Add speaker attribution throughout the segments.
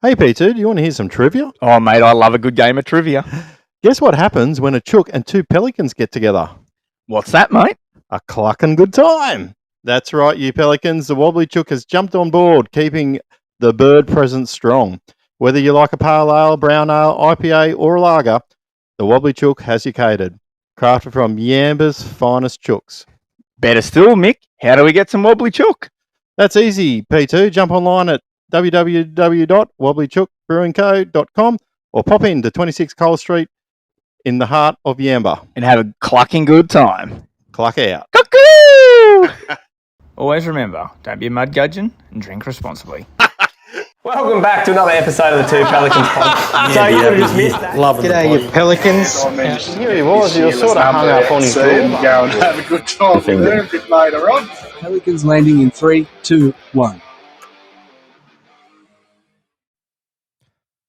Speaker 1: Hey Peter, do you want to hear some trivia?
Speaker 2: Oh, mate, I love a good game of trivia.
Speaker 1: Guess what happens when a chook and two pelicans get together?
Speaker 2: What's that, mate?
Speaker 1: A clucking good time. That's right, you pelicans. The wobbly chook has jumped on board, keeping the bird presence strong. Whether you like a pale ale, brown ale, IPA, or a lager, the wobbly chook has you catered. Crafted from Yamba's finest chooks.
Speaker 2: Better still, Mick, how do we get some wobbly chook?
Speaker 1: That's easy, P2. Jump online at www.wobblychookbrewingco.com or pop into 26 Cole Street in the heart of Yamba.
Speaker 2: And have a clucking good time.
Speaker 1: Cluck out.
Speaker 2: Cuckoo! Always remember, don't be a mud gudgeon and drink responsibly.
Speaker 3: Welcome back to another episode of the Two Pelicans Podcast. So you would have just missed that.
Speaker 4: G'day, you Pelicans.
Speaker 1: Here he was, you were sort of hung up on his
Speaker 5: Go and have a good time with her a bit later on.
Speaker 4: Pelicans landing in 3, 2, 1.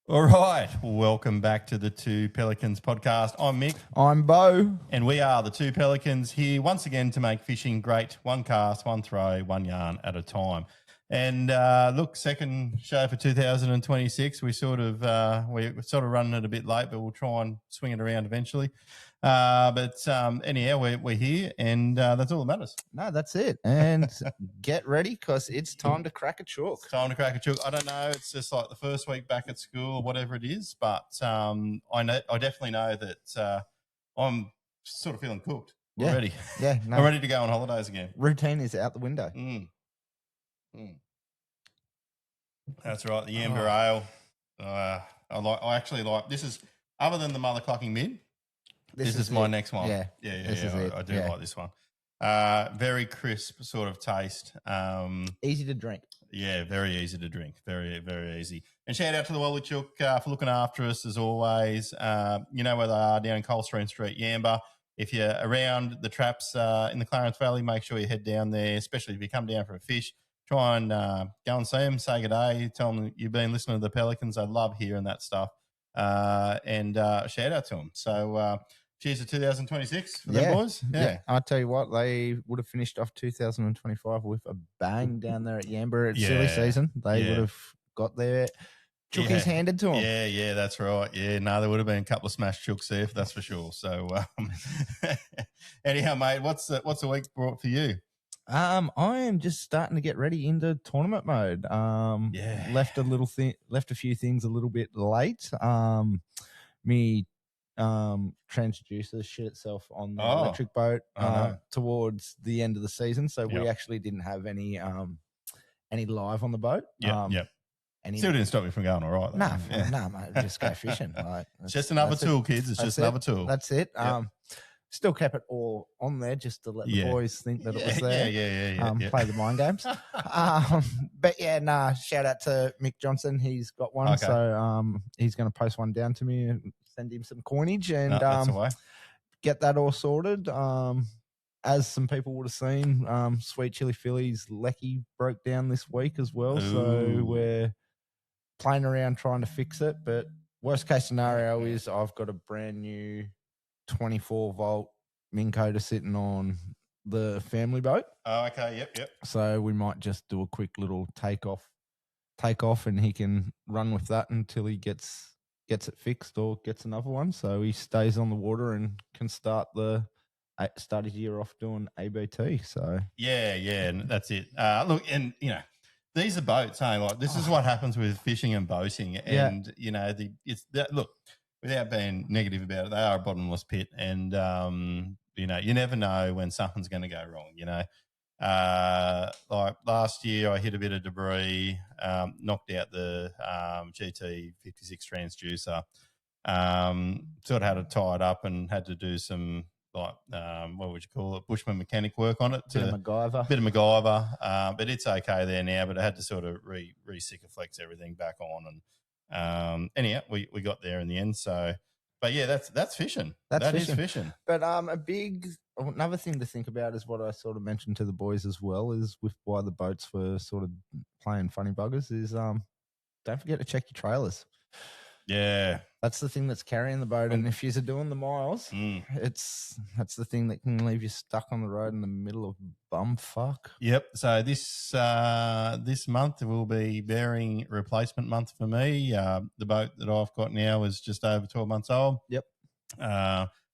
Speaker 6: All right, welcome back to the Two Pelicans Podcast. I'm Mick.
Speaker 7: I'm Bo.
Speaker 6: And we are the Two Pelicans here once again to make fishing great. One cast, one throw, one yarn at a time. And look, second show for 2026. We're sort of running it a bit late, but we'll try and swing it around eventually. Anyhow, we're here, and that's all that matters.
Speaker 7: No, that's it. And get ready because it's time to crack a chook.
Speaker 6: It's time to crack a chook. I don't know. It's just like the first week back at school or whatever it is, but I definitely know that I'm sort of feeling cooked already.
Speaker 7: Yeah, no.
Speaker 6: I'm ready to go on holidays again.
Speaker 7: Routine is out the window.
Speaker 6: That's right. The Amber Ale. I actually like. This is other than the mother clocking mid. This is my next one.
Speaker 7: Yeah.
Speaker 6: I do like this one. Very crisp sort of taste.
Speaker 7: Easy to drink.
Speaker 6: Yeah, very easy to drink. Very, very easy. And shout out to the Wobbly Chook for looking after us as always. You know where they are, down Coldstream Street, Yamba. If you're around the traps in the Clarence Valley, make sure you head down there, especially if you come down for a fish. Try and go and see them, say good day, tell them you've been listening to the Pelicans. I love hearing that stuff. And shout out to them. So cheers to 2026 for them boys. Yeah.
Speaker 7: I'll tell you what, they would have finished off 2025 with a bang down there at Yamba at silly season. They would have got their chookies handed to them.
Speaker 6: Yeah, that's right. Yeah, no, there would have been a couple of smashed chooks there, that's for sure. So anyhow, mate, what's the week brought for you?
Speaker 7: I am just starting to get ready into tournament mode. Left a few things a little bit late. Me transducer shit itself on the electric boat towards the end of the season, so we actually didn't have any live on the boat.
Speaker 6: Still didn't stop you from going all right.
Speaker 7: No, mate, just go fishing.
Speaker 6: It's just another tool, kids. It's just another tool.
Speaker 7: That's it. Still kept it all on there just to let the boys think that it was there. Play the mind games. Shout out to Mick Johnson. He's got one.
Speaker 6: Okay.
Speaker 7: So he's going to post one down to me and send him some coinage and
Speaker 6: that's the way.
Speaker 7: get that all sorted. As some people would have seen, Sweet Chili Philly's Lecky broke down this week as well.
Speaker 6: Ooh.
Speaker 7: So we're playing around trying to fix it. But worst case scenario is I've got a brand new 24-volt Mallacoota sitting on the family boat.
Speaker 6: Oh, okay. Yep.
Speaker 7: So we might just do a quick little take off, and he can run with that until he gets it fixed or gets another one. So he stays on the water and can start his year off doing ABT. So
Speaker 6: yeah, that's it. Look, and you know, these are boats. Hey, like this is what happens with fishing and boating, and you know, look. Without being negative about it, they are a bottomless pit, and you know, you never know when something's going to go wrong. You know, like last year, I hit a bit of debris, knocked out the GT56 transducer. Sort of had to tie it up and had to do some what would you call it, bushman mechanic work on it. Bit of MacGyver, but it's okay there now. But I had to sort of re-Sikaflex everything back on and. Anyhow, we got there in the end. So, but yeah, that's fishing. That is fishing.
Speaker 7: But another thing to think about is what I sort of mentioned to the boys as well is with why the boats were sort of playing funny buggers is don't forget to check your trailers.
Speaker 6: Yeah.
Speaker 7: That's the thing that's carrying the boat. And if you're doing the miles, that's the thing that can leave you stuck on the road in the middle of bumfuck.
Speaker 6: Yep. So this month will be bearing replacement month for me. The boat that I've got now is just over 12 months old.
Speaker 7: Yep.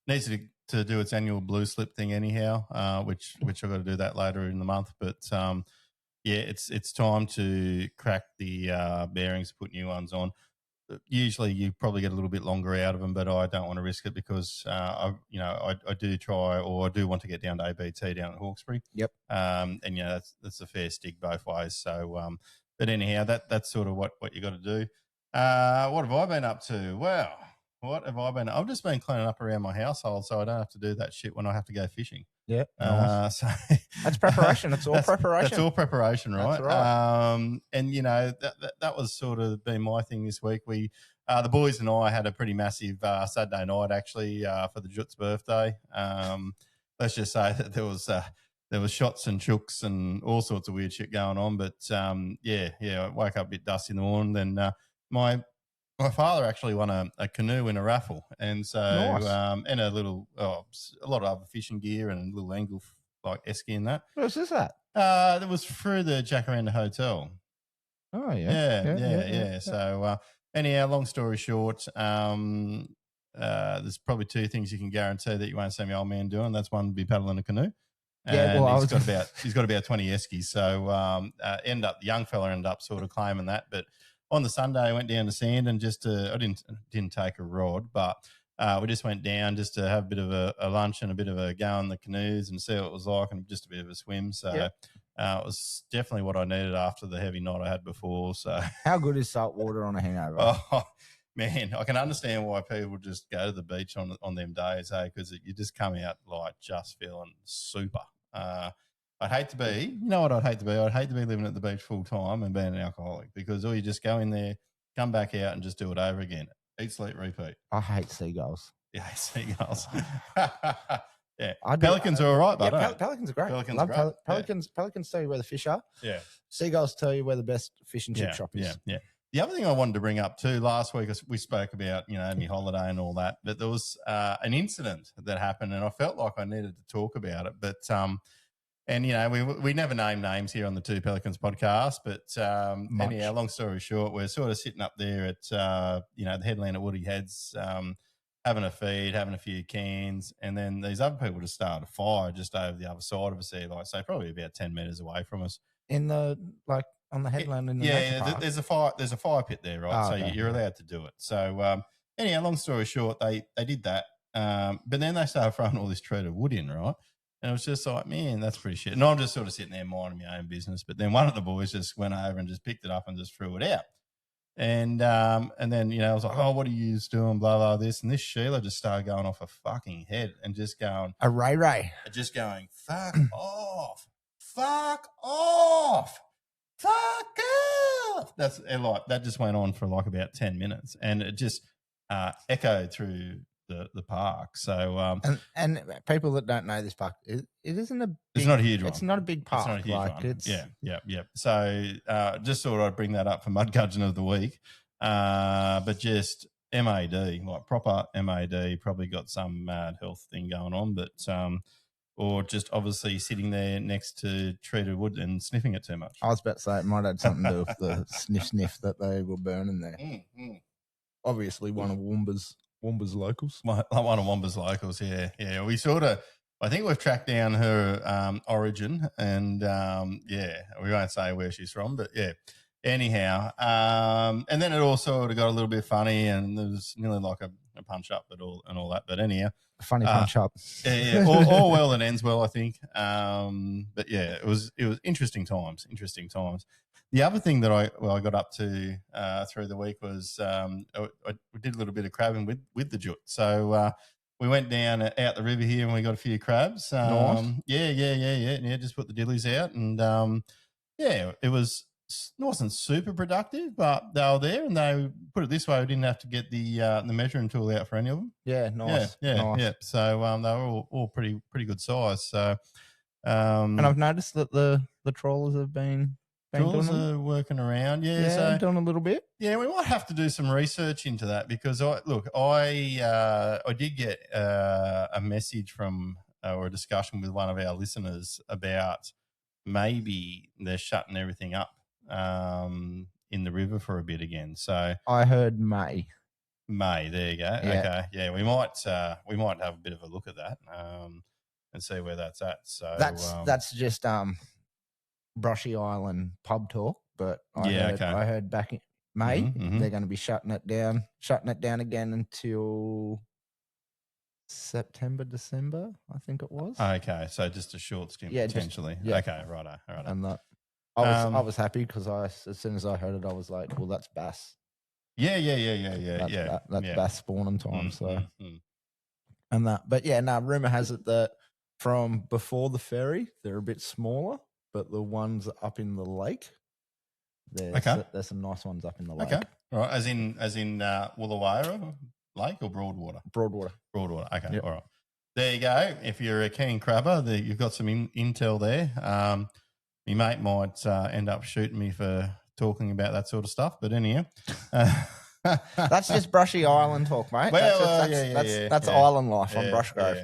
Speaker 6: Needs to do its annual blue slip thing anyhow, which I've got to do that later in the month. But it's time to crack the bearings, put new ones on. Usually you probably get a little bit longer out of them, but I don't want to risk it because I do try, or I do want to get down to ABT down at Hawkesbury.
Speaker 7: Yep.
Speaker 6: And that's a fair stick both ways. So, but anyhow, that's sort of what you got to do. What have I been up to? Well, what have I been? I've just been cleaning up around my household, so I don't have to do that shit when I have to go fishing.
Speaker 7: Yeah. Nice.
Speaker 6: So
Speaker 7: that's preparation. It's all preparation.
Speaker 6: That's all preparation, right?
Speaker 7: That's right.
Speaker 6: And that was sort of been my thing this week. We, the boys and I had a pretty massive Saturday night actually for the Jut's birthday. Let's just say that there was shots and chooks and all sorts of weird shit going on. But I woke up a bit dusty in the morning. Then my father actually won a canoe in a raffle, and so
Speaker 7: nice.
Speaker 6: And a lot of other fishing gear and a little angle like esky and that.
Speaker 7: What was this at?
Speaker 6: That was through the Jacaranda Hotel.
Speaker 7: Oh yeah.
Speaker 6: Yeah. So anyhow, long story short, there's probably two things you can guarantee that you won't see my old man doing. That's one, be paddling a canoe. And he's got about 20 eskies. So the young fella ended up sort of claiming that, but. On the Sunday, I went down to sand and I didn't take a rod, but we just went down just to have a bit of a lunch and a bit of a go on the canoes and see what it was like and just a bit of a swim. So it was definitely what I needed after the heavy night I had before. So
Speaker 7: how good is salt water on a hangover?
Speaker 6: Oh man, I can understand why people just go to the beach on them days, because you just come out like just feeling super. I'd hate to be, you know what I'd hate to be? I'd hate to be living at the beach full time and being an alcoholic, because you just go in there, come back out and just do it over again. Eat, sleep, repeat.
Speaker 7: I hate seagulls.
Speaker 6: Yeah, seagulls. Yeah. Pelicans are all right, but
Speaker 7: Pelicans are great. Pelicans tell you where the fish are.
Speaker 6: Yeah.
Speaker 7: Seagulls tell you where the best fish and chip shop is.
Speaker 6: Yeah. The other thing I wanted to bring up too, last week we spoke about, my holiday and all that, but there was an incident that happened and I felt like I needed to talk about it. But and we never name names here on the Two Pelicans podcast, but anyhow, long story short, we're sort of sitting up there at the headland at Woody Heads, having a feed, having a few cans, and then these other people just started a fire just over the other side of us there, like say probably about 10 meters away from us.
Speaker 7: In the on the headland in the nature park?
Speaker 6: There's a fire pit there, right? So
Speaker 7: okay.
Speaker 6: You're allowed to do it. So anyhow, long story short, they did that, but then they started throwing all this treated wood in, right? And it was just like, man, that's pretty shit. And I'm just sort of sitting there minding my own business. But then one of the boys just went over and just picked it up and just threw it out. And then, I was like, oh, what are you doing? Blah, blah, this. And this Sheila just started going off her fucking head and just going.
Speaker 7: A Ray.
Speaker 6: Just going, fuck off. Fuck off. Fuck off. That just went on for like about 10 minutes. And it just echoed through the park. So
Speaker 7: and people that don't know this park, it isn't a big,
Speaker 6: it's not a huge one.
Speaker 7: It's not a big park.
Speaker 6: It's not a huge one.
Speaker 7: Yeah.
Speaker 6: So just thought I'd bring that up for Mud Gudgeon of the week. But just MAD, like proper MAD, probably got some mad health thing going on, but or just obviously sitting there next to treated wood and sniffing it too much.
Speaker 7: I was about to say it might have something to do with the sniff that they were burning there. Obviously one of Womba's locals.
Speaker 6: One of Womba's locals, yeah. We I think we've tracked down her origin, and we won't say where she's from, but yeah. Anyhow, and then it all sort of got a little bit funny, and there was nearly like a punch up and all that. But anyhow,
Speaker 7: a funny punch up.
Speaker 6: Yeah. All well that ends well, I think. But yeah, it was interesting times. The other thing that I got up to through the week was we did a little bit of crabbing with the Jut. So we went down out the river here and we got a few crabs.
Speaker 7: Nice.
Speaker 6: Yeah. Just put the dillies out, and it wasn't super productive, but they were there, and they put it this way: we didn't have to get the measuring tool out for any of them.
Speaker 7: Yeah, nice.
Speaker 6: Yeah. So they were all pretty good size. So
Speaker 7: and I've noticed that the trawlers have been
Speaker 6: Jaws are working around.
Speaker 7: Yeah, doing a little bit.
Speaker 6: Yeah, we might have to do some research into that because I did get a message from or a discussion with one of our listeners about maybe they're shutting everything up in the river for a bit again. So
Speaker 7: I heard May.
Speaker 6: There you go.
Speaker 7: Yeah.
Speaker 6: Okay, yeah, we might have a bit of a look at that and see where that's at. So
Speaker 7: that's just Brushy Island pub talk, but I heard back in May they're going to be shutting it down again until September, December, I think it was.
Speaker 6: Okay, so just a short stint potentially. Okay, righto.
Speaker 7: And that I was happy because as soon as I heard it, I was like, well, that's bass.
Speaker 6: Yeah.
Speaker 7: That's bass spawning time. And that, but rumor has it that from before the ferry, they're a bit smaller, but the ones up in the lake, there's some nice ones up in the lake.
Speaker 6: Okay, all right. As in Woollawara Lake or Broadwater?
Speaker 7: Broadwater.
Speaker 6: Okay,
Speaker 7: yep.
Speaker 6: All right. There you go. If you're a keen crabber, you've got some intel there. My mate might end up shooting me for talking about that sort of stuff, but anyhow.
Speaker 7: That's just Brushy Island talk, mate.
Speaker 6: Well,
Speaker 7: that's island life on Brushgrove.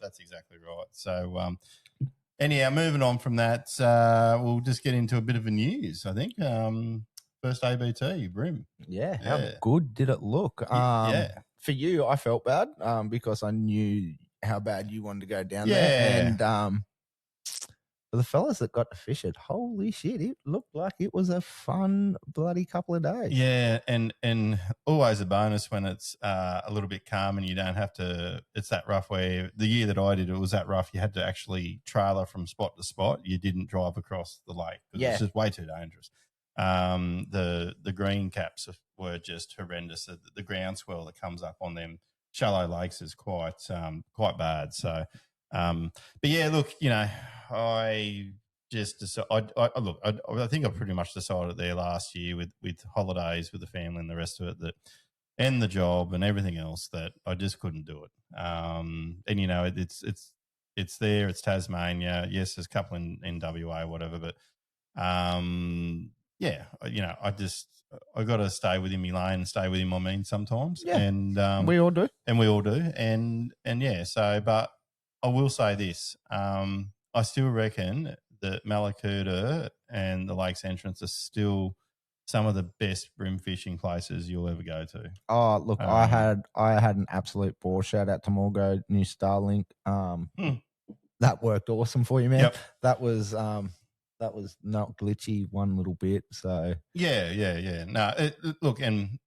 Speaker 6: That's exactly right. So, anyhow, moving on from that, we'll just get into a bit of a news, I think. First ABT, Brim.
Speaker 7: Yeah, how good did it look? For you, I felt bad because I knew how bad you wanted to go down there. And for the fellas that got to fish it, holy shit, it looked like it was a fun bloody couple of days.
Speaker 6: Yeah, and always a bonus when it's a little bit calm and you don't have to – it's that rough where the year that I did it was that rough. You had to actually trailer from spot to spot. You didn't drive across the lake because it's just way too dangerous. The green caps were just horrendous. The groundswell that comes up on them shallow lakes is quite bad. So, but yeah, look, I just decided. I think I pretty much decided there last year with holidays with the family and the rest of it and the job and everything else that I just couldn't do it. And it's there. It's Tasmania. Yes, there's a couple in WA, whatever, but. Yeah, I got to stay within my lane and stay within my means sometimes.
Speaker 7: Yeah,
Speaker 6: and
Speaker 7: we all do.
Speaker 6: And yeah, so, but I will say this, I still reckon that Mallacoota and the Lakes Entrance are still some of the best brim fishing places you'll ever go to.
Speaker 7: Oh, look, I had an absolute ball. Shout out to Morgo, new Starlink. That worked awesome for you, man.
Speaker 6: Yep.
Speaker 7: That was not glitchy one little bit. So
Speaker 6: yeah. No, look, and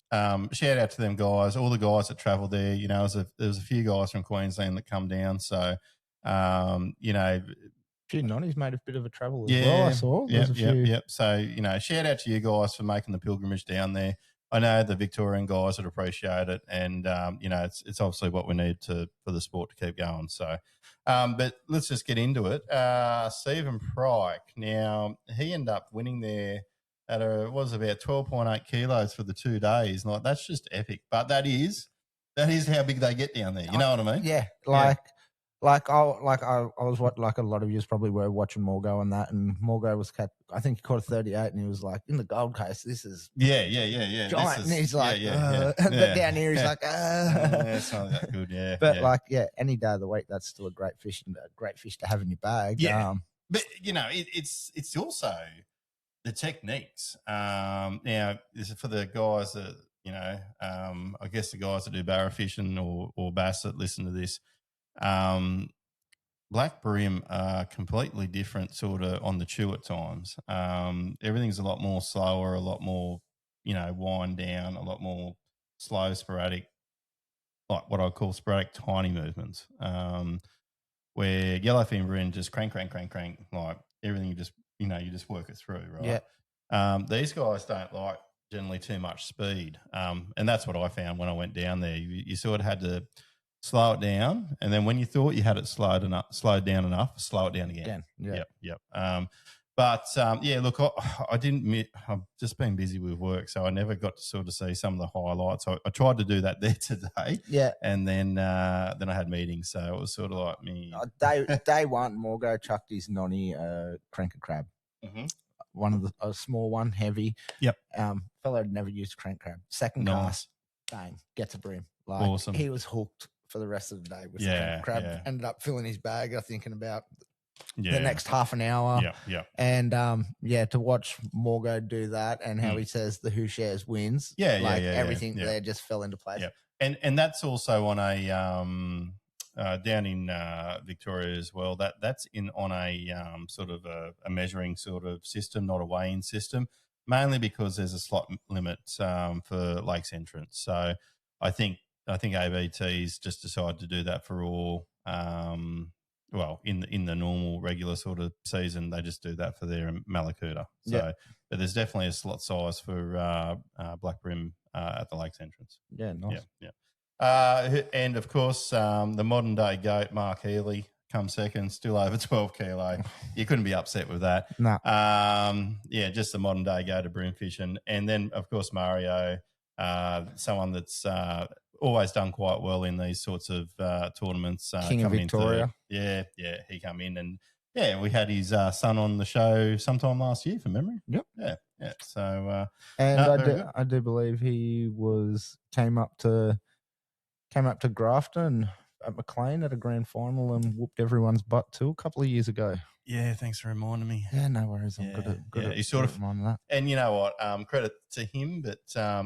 Speaker 6: shout out to them guys, all the guys that travel there. There was a few guys from Queensland that come down. So, a
Speaker 7: few nonnies made a bit of a travel as well. I saw.
Speaker 6: Yep. So, shout out to you guys for making the pilgrimage down there. I know the Victorian guys would appreciate it, and it's obviously what we need for the sport to keep going. So, but let's just get into it. Stephen Pryke. Now he ended up winning there at about 12.8 kilos for the 2 days. Like that's just epic. But that is how big they get down there. You know what I mean?
Speaker 7: Yeah. Like I was what like a lot of you probably were watching Morgo and that, and Morgo was I think he caught a 38, and he was like in the Gold Coast. This is giant, and he's like, but down here he's like,
Speaker 6: it's not that good, yeah.
Speaker 7: But any day of the week, that's still a great fish to have in your bag.
Speaker 6: Yeah, but it's also the techniques. Now this is for the guys that I guess the guys that do barra fishing or bass that listen to this. Black brim are completely different sort of on the chew at times. Everything's a lot more slower, a lot more, wind down, a lot more slow, sporadic, like what I call sporadic tiny movements. Where yellowfin brim just crank, like everything you just work it through, right?
Speaker 7: Yeah.
Speaker 6: These guys don't like generally too much speed. And that's what I found when I went down there. You sort of had to slow it down, and then when you thought you had it slowed down enough, slow it down again.
Speaker 7: Yeah.
Speaker 6: Yep. Look, I didn't. I've just been busy with work, so I never got to sort of see some of the highlights. I tried to do that there today.
Speaker 7: Yeah.
Speaker 6: And then I had meetings, so it was sort of like me.
Speaker 7: Day one, Morgo chucked his nonny cranker crab.
Speaker 6: Mm-hmm.
Speaker 7: a small one, heavy.
Speaker 6: Yep.
Speaker 7: Fella had never used crank crab. Second cast, bang, gets a bream. Like,
Speaker 6: awesome.
Speaker 7: He was hooked for the rest of the day with crank crab. Ended up filling his bag, I think, in about the next half an hour.
Speaker 6: Yeah.
Speaker 7: And to watch Morgo do that and how he says the who shares wins. Everything there just fell into place.
Speaker 6: Yeah. And that's also on a down in Victoria as well. That's on a sort of a measuring sort of system, not a weigh-in system, mainly because there's a slot limit for Lakes entrance. So I think ABT's just decided to do that for all. In the normal regular sort of season, they just do that for their Mallacoota. So, but there's definitely a slot size for Black Brim at the Lakes entrance.
Speaker 7: Yeah, nice.
Speaker 6: Yeah. And of course, the modern day goat, Mark Healy, comes second, still over 12 kilo. You couldn't be upset with that.
Speaker 7: No.
Speaker 6: Just the modern day goat of brim fishing. And then, of course, Mario, someone that's always done quite well in these sorts of tournaments.
Speaker 7: King of Victoria.
Speaker 6: He come in and, we had his son on the show sometime last year from memory.
Speaker 7: Yep.
Speaker 6: Yeah. So,
Speaker 7: I do believe he came up to Grafton at McLean at a grand final and whooped everyone's butt too a couple of years ago.
Speaker 6: Yeah, thanks for reminding me.
Speaker 7: Yeah, no worries. I'm good at
Speaker 6: he sort of
Speaker 7: reminding that.
Speaker 6: And you know what? Credit to him, but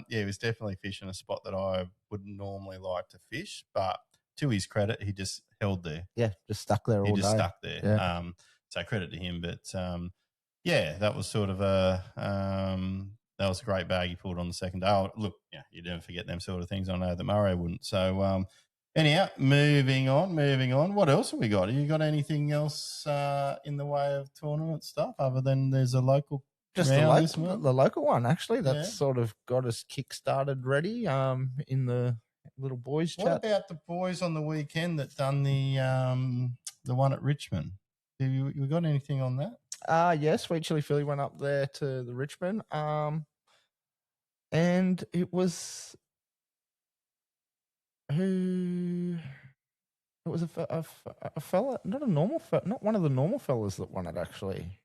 Speaker 6: he was definitely fishing a spot that I wouldn't normally like to fish. But to his credit, he just held there.
Speaker 7: Yeah, just stuck there all day.
Speaker 6: He just stuck there.
Speaker 7: Yeah.
Speaker 6: So credit to him. But that was sort of that was a great bag he pulled on the second day. Oh, look, you don't forget them sort of things. I know that Murray wouldn't. So anyhow, moving on. What else have we got? Have you got anything else in the way of tournament stuff other than there's a local?
Speaker 7: Just the local one, actually. That's sort of got us kick-started ready in the little boys chat.
Speaker 6: What about the boys on the weekend that done the one at Richmond? Have you got anything on that?
Speaker 7: Yes, Sweet Chili Philly went up there to the Richmond. And it was a fella, not one of the normal fellas that won it, actually.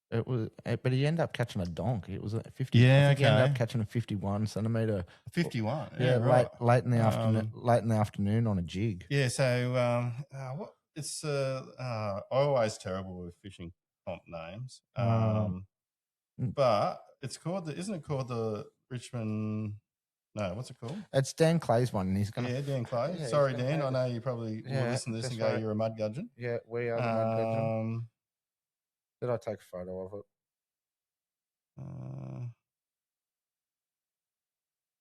Speaker 7: It was, but he ended up catching a donk. It was a 50.
Speaker 6: Yeah,
Speaker 7: I think he ended up catching a 51 centimeter.
Speaker 6: 51.
Speaker 7: Yeah,
Speaker 6: right.
Speaker 7: late in the afternoon. Late in the afternoon on a jig.
Speaker 6: Yeah. So what? It's always terrible with fishing comp names. But it's called isn't it called the Richmond? No, what's it called?
Speaker 7: It's Dan Clay's one, and he's gonna.
Speaker 6: Yeah, Dan Clay. Sorry, Dan. I know you probably will listen to this and go,
Speaker 7: right.
Speaker 6: "You're a mud gudgeon."
Speaker 7: Yeah, we are the mud gudgeon. Did I take a photo of it?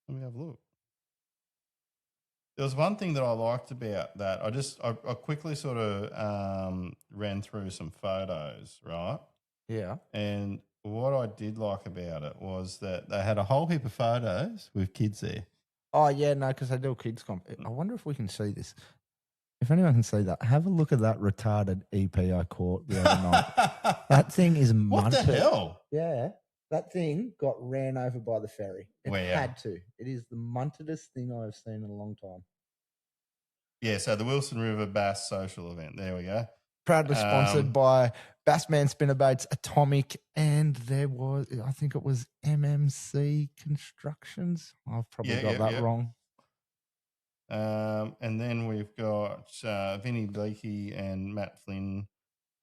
Speaker 6: Let me have a look. There was one thing that I liked about that. I quickly sort of ran through some photos, right?
Speaker 7: Yeah.
Speaker 6: And what I did like about it was that they had a whole heap of photos with kids there.
Speaker 7: Oh, yeah, no, because they do a kids comp. I wonder if we can see this. If anyone can see that, have a look at that retarded EP I caught the other night. That thing is munted.
Speaker 6: What the hell?
Speaker 7: Yeah. That thing got ran over by the ferry. It
Speaker 6: Wow.
Speaker 7: had to. It is the muntedest thing I've seen in a long time.
Speaker 6: Yeah, so the Wilson River Bass Social Event. There we go.
Speaker 7: Proudly sponsored by Bassman Spinnerbaits, Atomic, and there was, I think it was MMC Constructions. I've probably got that wrong.
Speaker 6: And then we've got Vinny Bleakey and Matt Flynn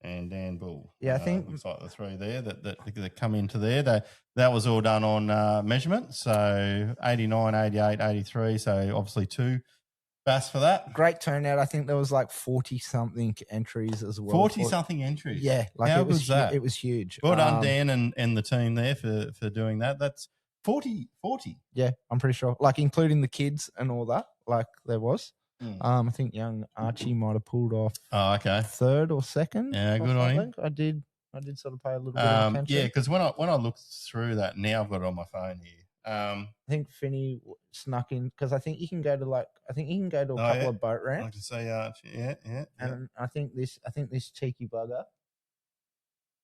Speaker 6: and Dan Bull.
Speaker 7: Yeah, I think
Speaker 6: looks like the three there that come into there. That was all done on measurement. So 89, 88, 83. So obviously 2 bass for that.
Speaker 7: Great turnout. I think there was like 40-something entries as well.
Speaker 6: 40-something entries.
Speaker 7: Yeah. Like
Speaker 6: How was that?
Speaker 7: It was huge.
Speaker 6: Well done, Dan and the team there for doing that. That's 40.
Speaker 7: Yeah, I'm pretty sure. Like including the kids and all that. Like there was. I think young Archie might have pulled off.
Speaker 6: Oh, okay.
Speaker 7: 3rd or 2nd.
Speaker 6: Yeah, good on him.
Speaker 7: I did sort of pay a little bit of attention.
Speaker 6: Yeah, because when I looked through that, now I've got it on my phone here.
Speaker 7: I think Finney snuck in because I think you can go to a couple of boat ramps.
Speaker 6: I can see Archie. Yeah.
Speaker 7: And I think this cheeky bugger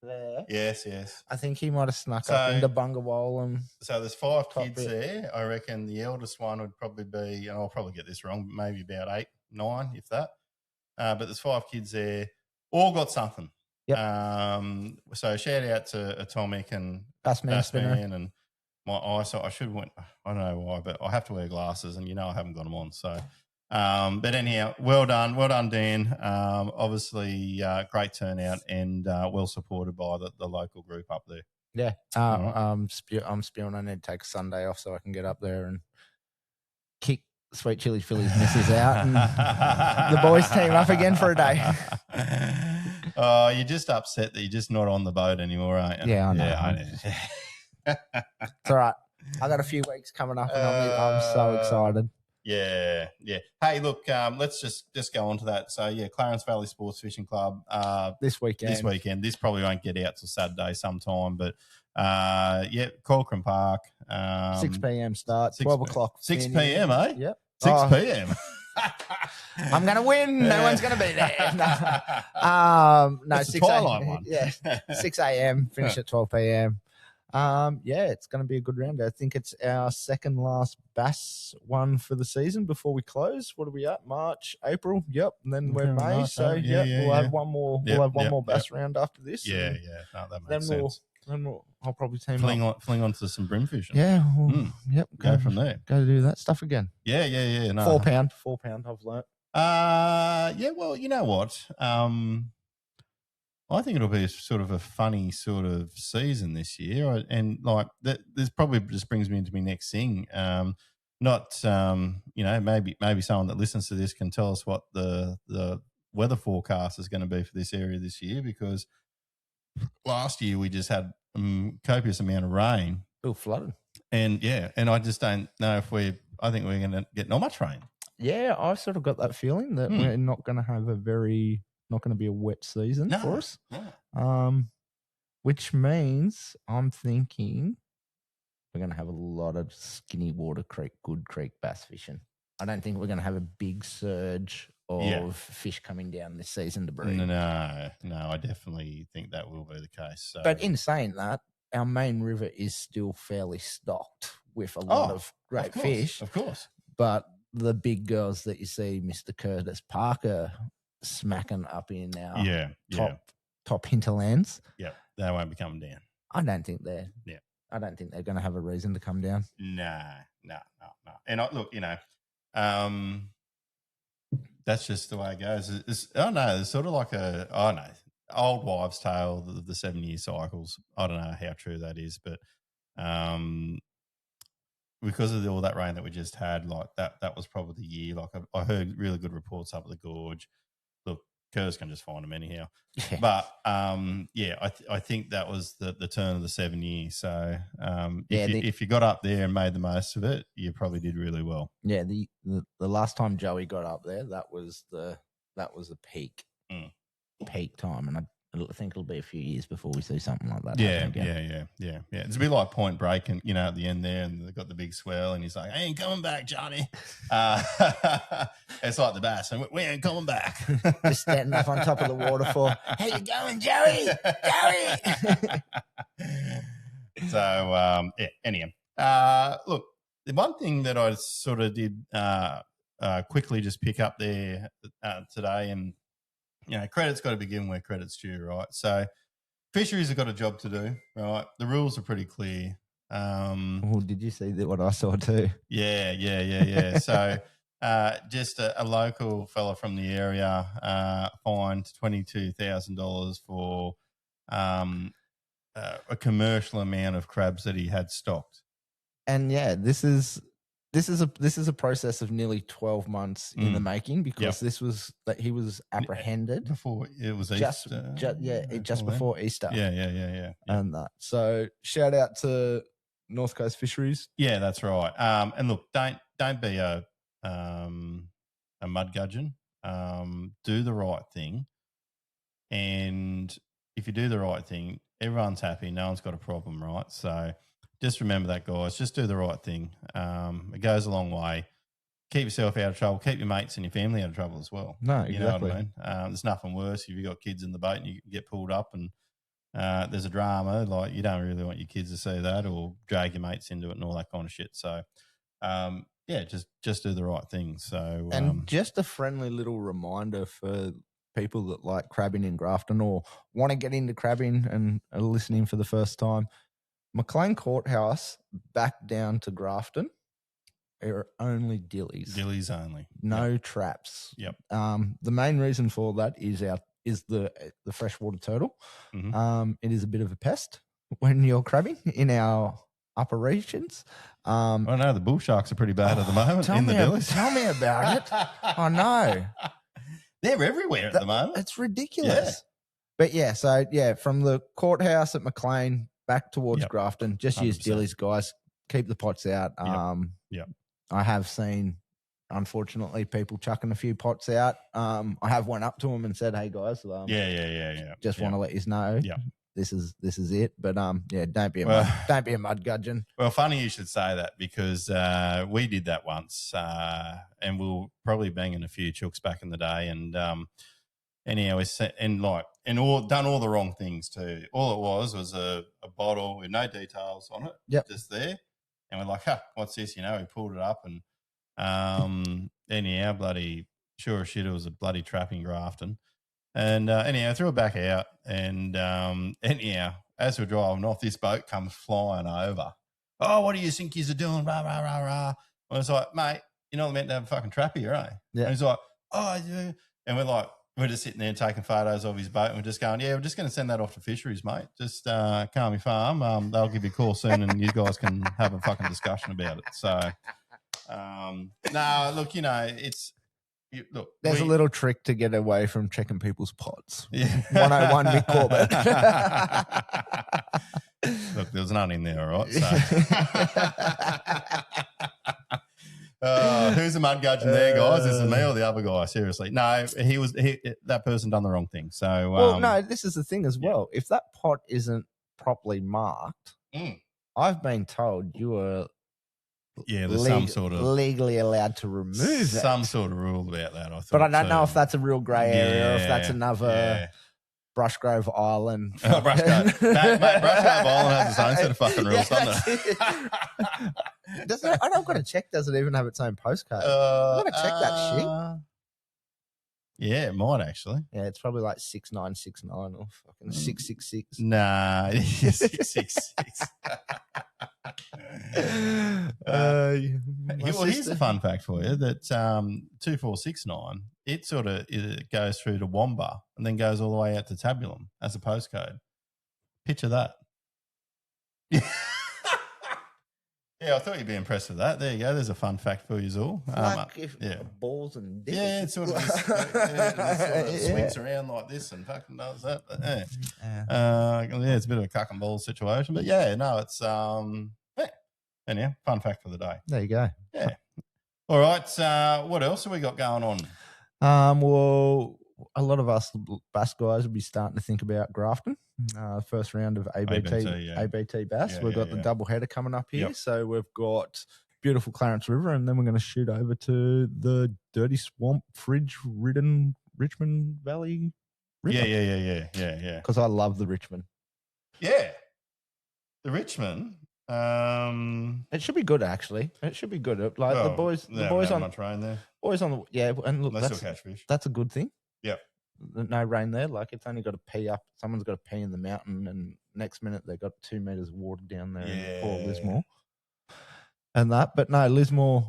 Speaker 7: there.
Speaker 6: Yes.
Speaker 7: I think he might have snuck up into Bungawal.
Speaker 6: So there's 5 kids there. I reckon the eldest one would probably be, and I'll probably get this wrong, maybe about 8, 9, if that. But there's 5 kids there. All got something. So shout out to Atomic and
Speaker 7: Bassman Spinner.
Speaker 6: and my eyesight. I should went. I don't know why, but I have to wear glasses, and I haven't got them on. So, but anyhow, well done, Dan. Obviously, great turnout and well supported by the local group up there.
Speaker 7: Yeah. I'm spewing. I need to take a Sunday off so I can get up there and kick Sweet Chili Phillies misses out and the boys team up again for a day.
Speaker 6: Oh, you're just upset that you're just not on the boat anymore, aren't you?
Speaker 7: Yeah, I know.
Speaker 6: Yeah, I know.
Speaker 7: It's all right. I got a few weeks coming up and I'm so excited.
Speaker 6: Yeah. Hey, look, let's just go on to that. So, Clarence Valley Sports Fishing Club.
Speaker 7: This weekend.
Speaker 6: This probably won't get out till Saturday sometime, but, Corcoran Park.
Speaker 7: 6 p.m. start, 12 o'clock.
Speaker 6: 6 p.m., eh?
Speaker 7: Yep.
Speaker 6: 6 p.m.
Speaker 7: I'm going to win. No one's going to be there. No, 6
Speaker 6: twilight one.
Speaker 7: Yeah, 6 a.m., finish at 12 p.m. It's going to be a good round. I think it's our second last bass one for the season before we close. What are we at? March, April? Yep. And then we're May. So we'll have one more. We'll have one more bass round after this.
Speaker 6: Yeah. No, that makes sense.
Speaker 7: I'll probably team
Speaker 6: fling onto some brim fishing.
Speaker 7: Yeah.
Speaker 6: Go from there.
Speaker 7: Go do that stuff again.
Speaker 6: Yeah. No.
Speaker 7: 4 pound. I've learnt.
Speaker 6: Well, you know what? I think it'll be sort of a funny sort of season this year, and like this probably just brings me into my next thing. Maybe someone that listens to this can tell us what the weather forecast is going to be for this area this year, because last year we just had copious amount of rain.
Speaker 7: All flooded. And
Speaker 6: I just don't know if I think we're going to get not much rain.
Speaker 7: Yeah, I sort of got that feeling that we're not going to have not going to be a wet season for us.
Speaker 6: No.
Speaker 7: Which means I'm thinking we're going to have a lot of skinny water creek, good creek bass fishing. I don't think we're going to have a big surge of fish coming down this season to breed.
Speaker 6: No, I definitely think that will be the case. So.
Speaker 7: But in saying that, our main river is still fairly stocked with a lot of great fish.
Speaker 6: Of course.
Speaker 7: But the big girls that you see, Mr. Curtis Parker smacking up in our top hinterlands.
Speaker 6: Yeah, they won't be coming down.
Speaker 7: I don't think they're going to have a reason to come down.
Speaker 6: No. And that's just the way it goes. It's sort of like old wives' tale of the 7-year cycles. I don't know how true that is, but because of all that rain that we just had, like that was probably the year. Like I heard really good reports up at the gorge. Look, Curtis can just find them anyhow. Yeah. But I think that was the turn of the 7 years. So if you got up there and made the most of it, you probably did really well.
Speaker 7: Yeah, the last time Joey got up there, that was a peak time, and I think it'll be a few years before we see something like that.
Speaker 6: Yeah. It's a bit like Point Break, and at the end there, and they've got the big swell, and he's like, "I ain't coming back, Johnny." It's like the bass, and we ain't coming back.
Speaker 7: Just standing up on top of the waterfall. How you going, Joey? Joey.
Speaker 6: So anyhow, look, the one thing that I sort of did quickly just pick up there today, and credit's got to be given where credit's due, right? So fisheries have got a job to do, right? The rules are pretty clear.
Speaker 7: Did you see what I saw too?
Speaker 6: Yeah. So just a local fella from the area fined $22,000 for a commercial amount of crabs that he had stocked.
Speaker 7: And this is a process of nearly 12 months in the making, because this was that he was apprehended
Speaker 6: before it was Easter.
Speaker 7: Just before Easter.
Speaker 6: Yeah.
Speaker 7: And that. So shout out to North Coast Fisheries.
Speaker 6: Yeah, that's right. And look, don't be a mud gudgeon. Do the right thing, and if you do the right thing, everyone's happy. No one's got a problem, right? So. Just remember that, guys. Just do the right thing. It goes a long way. Keep yourself out of trouble. Keep your mates and your family out of trouble as well.
Speaker 7: No, exactly.
Speaker 6: You know what I mean? There's nothing worse if you've got kids in the boat and you get pulled up and there's a drama. Like, you don't really want your kids to see that, or drag your mates into it and all that kind of shit. So, just do the right thing. So,
Speaker 7: and just a friendly little reminder for people that like crabbing in Grafton or want to get into crabbing and are listening for the first time, McLean Courthouse back down to Grafton are only dillies.
Speaker 6: Dillies only.
Speaker 7: No traps.
Speaker 6: Yep.
Speaker 7: The main reason for that is the freshwater turtle.
Speaker 6: Mhm.
Speaker 7: It is a bit of a pest when you're crabbing in our operations.
Speaker 6: I know the bull sharks are pretty bad at the moment in the dillies.
Speaker 7: Tell me about it. I know.
Speaker 6: They're everywhere at the moment.
Speaker 7: It's ridiculous.
Speaker 6: Yeah.
Speaker 7: But yeah, so yeah, from the courthouse at McLean back towards
Speaker 6: Yep.
Speaker 7: Grafton, just use
Speaker 6: 100%.
Speaker 7: dillies, guys. Keep the pots out.
Speaker 6: Yep.
Speaker 7: I have seen, unfortunately, people chucking a few pots out. I have went up to them and said, "Hey guys,
Speaker 6: Yeah.
Speaker 7: just want to let you know,
Speaker 6: Yeah.
Speaker 7: this is it." But yeah, don't be a mud gudgeon.
Speaker 6: Well, funny you should say that because we did that once, and we were probably banging a few chooks back in the day, and anyhow, done all the wrong things too. All it was a bottle with no details on it, just there, and we're like, what's this? You know, we pulled it up, and anyhow, bloody sure as shit, it was a bloody trap in Grafton. And anyhow, threw it back out. And anyhow, as we're driving off, this boat comes flying over. "Oh, what do you think you're doing? Rah, rah, rah, rah." And it's like, "Mate, you're not meant to have a fucking trap here, eh?"
Speaker 7: Yeah.
Speaker 6: And he's like, "Oh, yeah." And we're just sitting there taking photos of his boat. And we're just going, "Yeah, we're just going to send that off to fisheries, mate. Just Calmy Farm. They'll give you a call soon and you guys can have a fucking discussion about it." So, no, look, you know,
Speaker 7: There's a little trick to get away from checking people's pots.
Speaker 6: Yeah.
Speaker 7: 101 Mick Corbett.
Speaker 6: Look, there was none in there, all right? So. Who's the mud gudgeon there, guys? Is it me or the other guy? Seriously. No, that person done the wrong thing. So,
Speaker 7: well, no, this is the thing as well. If that pot isn't properly marked, I've been told you are
Speaker 6: there's some sort of
Speaker 7: legally allowed to remove
Speaker 6: some sort of rule about that. I thought,
Speaker 7: but I don't know if that's a real grey area or if that's another Brushgrove Island.
Speaker 6: Oh, Brushgrove. No, mate, Brushgrove Island has its own set of fucking rules, doesn't it?
Speaker 7: I've got to check. Does it even have its own postcode? I've got to check that shit.
Speaker 6: Yeah, it might actually.
Speaker 7: Yeah, it's probably like 6969 or fucking 666.
Speaker 6: Nah, 666. Well, here's a fun fact for you that 2469, it sort of goes through to Wamba and then goes all the way out to Tabulum as a postcode. Picture that. Yeah, I thought you'd be impressed with that. There you go. There's a fun fact for you all.
Speaker 7: Balls and dicks.
Speaker 6: Yeah, it sort of, swings around like this and fucking does that. But, it's a bit of a cuck and balls situation. But yeah, no, it's anyhow, fun fact for the day.
Speaker 7: There you go.
Speaker 6: Yeah. All right. What else have we got going on?
Speaker 7: Well, a lot of us bass guys will be starting to think about Grafton. First round of ABT bass. We've got the double header coming up here. Yep. So we've got beautiful Clarence River, and then we're going to shoot over to the dirty swamp, fridge-ridden Richmond Valley River.
Speaker 6: Yeah.
Speaker 7: Because I love the Richmond.
Speaker 6: Yeah. The Richmond.
Speaker 7: It should be good, actually. It should be good. Like the boys on
Speaker 6: much rain there.
Speaker 7: Boys on the and look,
Speaker 6: they still catch fish.
Speaker 7: That's a good thing.
Speaker 6: Yep.
Speaker 7: No rain there. Like it's only got to pee up. Someone's got to pee in the mountain, and next minute they got 2 meters of water down there in Port Lismore. And that, but no, Lismore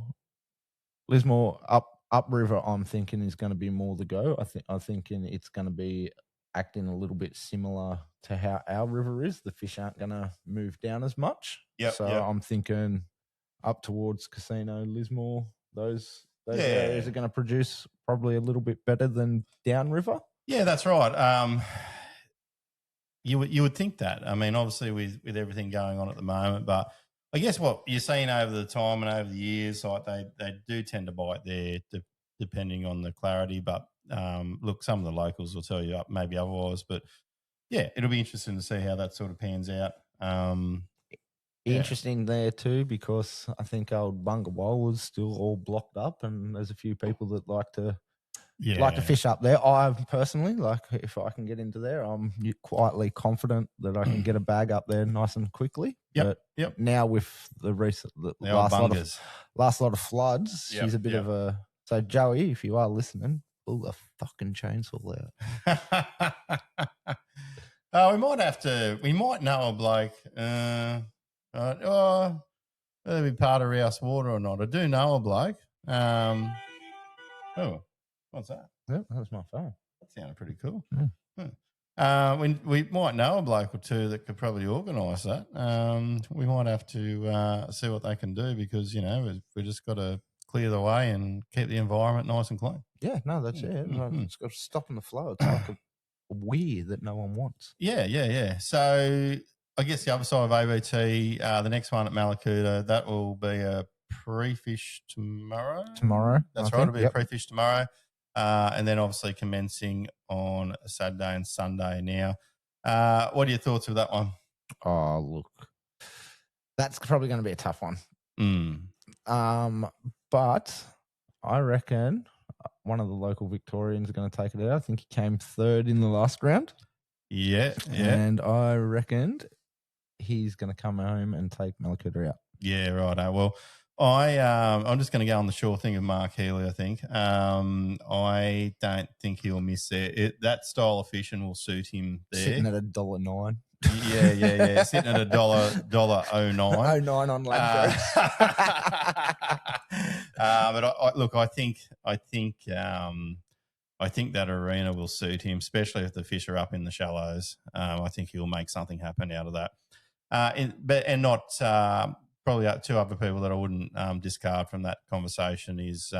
Speaker 7: upriver. I'm thinking is going to be more the go. I'm thinking it's going to be acting a little bit similar to how our river is. The fish aren't going to move down as much. I'm thinking up towards Casino, Lismore. Those areas are going to produce probably a little bit better than downriver. Yeah,
Speaker 6: that's right. You would think that. I mean, obviously with everything going on at the moment, but I guess what you're seeing over the time and over the years, like they do tend to bite there, depending on the clarity. But look, some of the locals will tell you maybe otherwise. But yeah, it'll be interesting to see how that sort of pans out.
Speaker 7: Interesting there too, because I think old Bungawal is still all blocked up, and there's a few people that like to fish up there. I personally, like, if I can get into there, I'm quietly confident that I can get a bag up there nice and quickly. But now with the last lot of floods, she's a bit of a. So Joey, if you are listening, pull a fucking chainsaw out.
Speaker 6: We might have to. We might know a bloke. Whether it be part of Rouse Water or not. I do know a bloke. Oh, what's that?
Speaker 7: Yep, that was my phone.
Speaker 6: That sounded pretty cool.
Speaker 7: Yeah.
Speaker 6: We might know a bloke or two that could probably organise that. We might have to see what they can do because, we just got to clear the way and keep the environment nice and clean.
Speaker 7: Yeah, no, that's it. It's got to stop in the flow. It's like a weir that no one wants.
Speaker 6: Yeah. So I guess the other side of ABT, the next one at Mallacoota, that will be a pre-fish tomorrow. That's right. It'll be a pre-fish tomorrow. And then obviously commencing on Saturday and Sunday now. What are your thoughts of that one?
Speaker 7: Oh, look, that's probably going to be a tough one. But I reckon one of the local Victorians are going to take it out. I think he came third in the last round.
Speaker 6: Yeah.
Speaker 7: And I reckoned he's going to come home and take Mallacoota out.
Speaker 6: Yeah, right. Well, I'm just going to go on the sure thing of Mark Healy, I think. I don't think he'll miss there. That style of fishing will suit him there.
Speaker 7: Sitting at $1.09.
Speaker 6: Yeah. Sitting at $1.09.
Speaker 7: $0.09 on Ladbrokes.
Speaker 6: But I think that arena will suit him, especially if the fish are up in the shallows. I think he'll make something happen out of that. Probably two other people that I wouldn't discard from that conversation is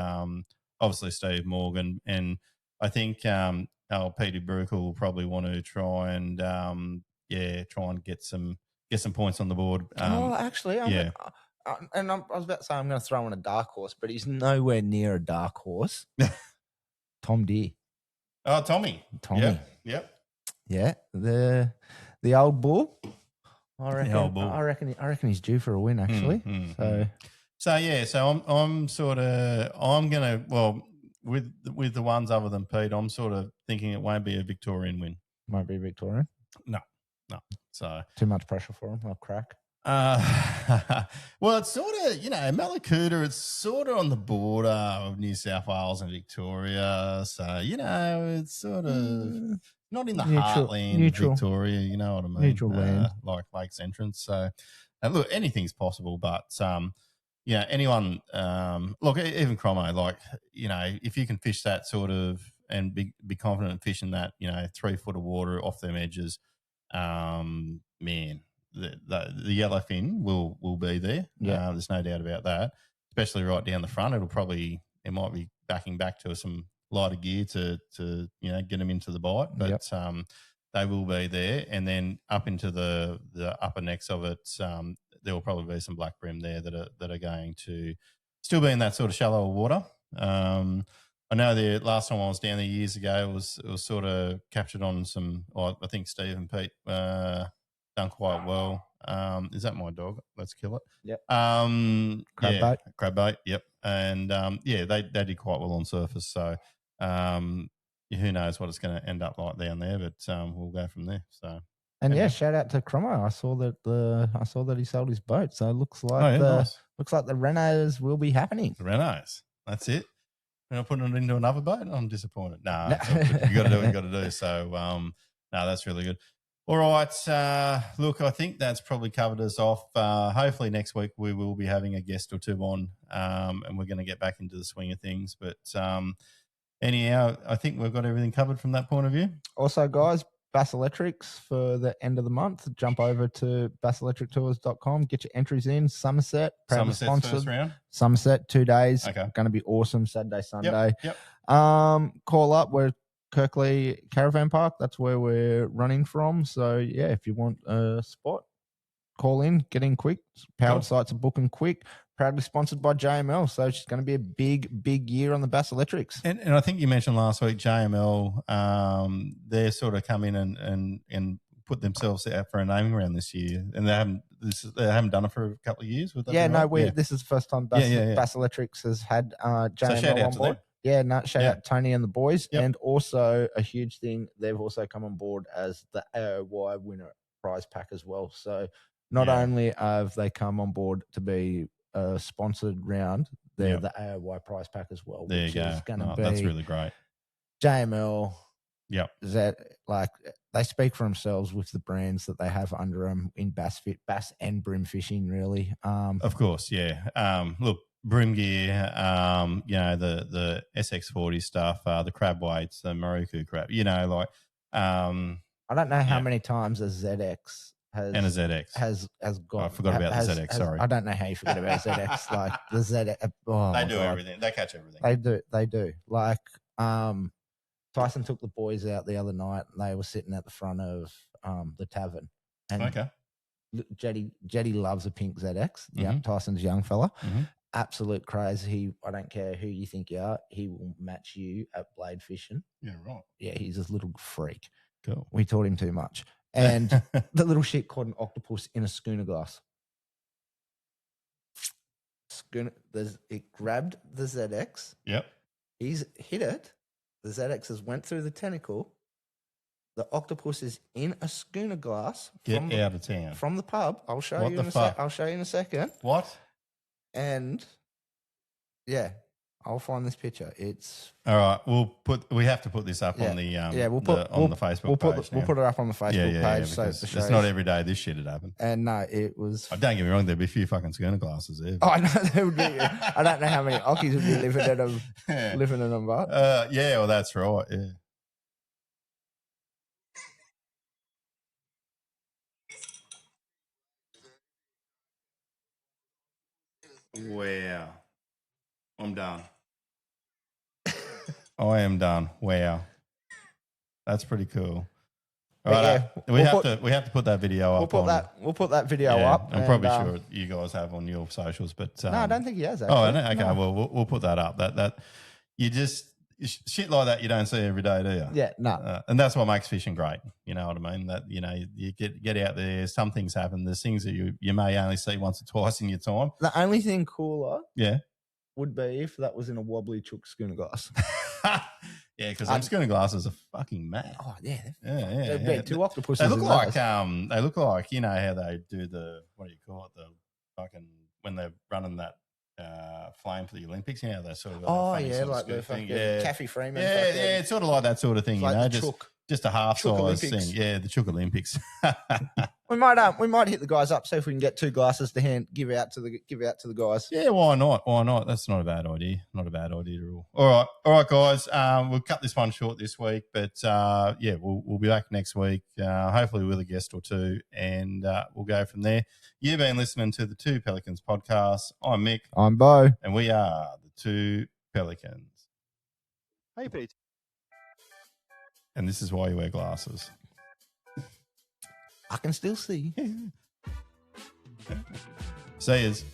Speaker 6: obviously Steve Morgan, and I think Peter Brukel will probably want to try and get some points on the board.
Speaker 7: I was about to say I'm going to throw in a dark horse, but he's nowhere near a dark horse. Tom Deere.
Speaker 6: Oh, Tommy. Yep.
Speaker 7: Yeah, the old bull. I reckon he's due for a win actually.
Speaker 6: With the ones other than Pete, I'm sort of thinking it won't be a Victorian win.
Speaker 7: Won't be Victorian.
Speaker 6: No. So
Speaker 7: too much pressure for him. I'll crack.
Speaker 6: Well, it's sort of, Mallacoota, it's sort of on the border of New South Wales and Victoria. So, it's sort of not in the heartland of Victoria, you know what I mean?
Speaker 7: Neutral land.
Speaker 6: Like Lakes Entrance. So, look, anything's possible, but, anyone, look, even Cromo, if you can fish that sort of and be confident in fishing that, 3 foot of water off them edges, man, the yellowfin will be there.
Speaker 7: Yeah.
Speaker 6: There's no doubt about that, especially right down the front. It might be backing back to some lighter gear to get them into the bite, but they will be there. And then up into the upper necks of it, there will probably be some black brim there that are going to still be in that sort of shallower water. I know the last time I was down there years ago, it was sort of captured on some. I think Steve and Pete done quite well. Is that my dog? Let's kill it.
Speaker 7: Yep.
Speaker 6: Crab bait. Yep. And they did quite well on surface. So who knows what it's going to end up like down there, but we'll go from there. So.
Speaker 7: And shout out to Cromo. I saw that he sold his boat. So it looks like looks like the renos will be happening.
Speaker 6: The renos. That's it. We're not putting it into another boat. I'm disappointed. No. You got to do what you got to do. So no, that's really good. All right. Look, I think that's probably covered us off. Hopefully next week we will be having a guest or two on, and we're going to get back into the swing of things. But anyhow, I think we've got everything covered from that point of view.
Speaker 7: Also, guys, Bass Electrics for the end of the month. Jump over to basselectrictours.com. Get your entries in. Somerset, proudly sponsored.
Speaker 6: First round.
Speaker 7: Somerset, 2 days.
Speaker 6: Okay.
Speaker 7: Going to be awesome. Saturday, Sunday.
Speaker 6: Yep.
Speaker 7: Call up. We're Kirkley Caravan Park. That's where we're running from. So, yeah, if you want a spot, call in, get in quick. Powered sites are booking quick. Proudly sponsored by JML. So it's going to be a big, big year on the Bass Electrics.
Speaker 6: And I think you mentioned last week, JML, they're sort of come in and put themselves out for a naming round this year. And they haven't done it for a couple of years. This
Speaker 7: is the first time Bass Electrics has had JML on board. Shout out Tony and the boys.
Speaker 6: Yep.
Speaker 7: And also a huge thing, they've also come on board as the AOY winner prize pack as well. So not only have they come on board to be a sponsored round, they're the AOY prize pack as well.
Speaker 6: There you go. That's really great.
Speaker 7: JML.
Speaker 6: Yep.
Speaker 7: That like they speak for themselves with the brands that they have under them in bass and brim fishing. Really.
Speaker 6: Of course, yeah. Look, brim gear. The SX40 stuff, the crab weights, the Maruku crab.
Speaker 7: I don't know how many times a ZX has
Speaker 6: and a ZX
Speaker 7: has got.
Speaker 6: I forgot about the ZX. Sorry,
Speaker 7: I don't know how you forget about ZX. Like the ZX. Oh,
Speaker 6: they do everything. They catch everything.
Speaker 7: They do. Like Tyson took the boys out the other night. And they were sitting at the front of the tavern. And
Speaker 6: okay.
Speaker 7: Jetty loves a pink ZX. Yeah, Tyson's young fella.
Speaker 6: Mm-hmm.
Speaker 7: Absolute craze. I don't care who you think you are. He will match you at blade fishing.
Speaker 6: Yeah, right.
Speaker 7: Yeah, he's a little freak.
Speaker 6: Cool.
Speaker 7: We taught him too much. And the little shit caught an octopus in a schooner glass. It grabbed the ZX.
Speaker 6: Yep.
Speaker 7: He's hit it. The ZX has went through the tentacle. The octopus is in a schooner glass.
Speaker 6: Get out of town.
Speaker 7: From the pub. I'll show you in a second.
Speaker 6: What?
Speaker 7: And yeah, I'll find this picture. It's
Speaker 6: all right. We have to put this up on the the Facebook page.
Speaker 7: We'll put it up on the Facebook page. So
Speaker 6: it's not every day this shit had happened.
Speaker 7: And no, it was.
Speaker 6: Oh, don't get me wrong. There'd be a few fucking schooner glasses there.
Speaker 7: Oh, I know there would be. I don't know how many Ockies would be living in them, but
Speaker 6: yeah. Well, that's right. Yeah. Wow. I'm done. I am done. Wow. That's pretty cool. All right. We have to put that video up.
Speaker 7: We'll put that video up.
Speaker 6: I'm probably sure you guys have on your socials, but
Speaker 7: no, I don't think he has. Actually.
Speaker 6: Oh, okay. No. Well, we'll put that up. That you just shit like that you don't see every day, do you?
Speaker 7: Yeah, no.
Speaker 6: And that's what makes fishing great. You know what I mean? That you get out there. Some things happen. There's things that you may only see once or twice in your time.
Speaker 7: The only thing cooler,
Speaker 6: yeah,
Speaker 7: would be if that was in a wobbly chook schooner glass.
Speaker 6: Yeah, because them schooner glasses are fucking mad.
Speaker 7: Oh yeah,
Speaker 6: yeah.
Speaker 7: Two octopuses.
Speaker 6: They look like how they do the what do you call it, the fucking when they're running that flame for the Olympics. They sort of
Speaker 7: like the
Speaker 6: thing.
Speaker 7: Caffey Freeman.
Speaker 6: Yeah, it's sort of like that sort of thing.
Speaker 7: Like
Speaker 6: just a half size
Speaker 7: Olympics.
Speaker 6: thing. Yeah, the Chook Olympics.
Speaker 7: we might hit the guys up, see if we can get 2 glasses to hand give out to the guys.
Speaker 6: Yeah, why not? That's not a bad idea. Not a bad idea at all. All right, guys. We'll cut this one short this week, but we'll be back next week. Hopefully with a guest or 2, and we'll go from there. You've been listening to the 2 Pelicans podcast. I'm Mick.
Speaker 7: I'm Bo,
Speaker 6: and we are the 2 Pelicans.
Speaker 1: Hey, Pete.
Speaker 6: And this is why you wear glasses.
Speaker 7: I can still see.
Speaker 6: See yous.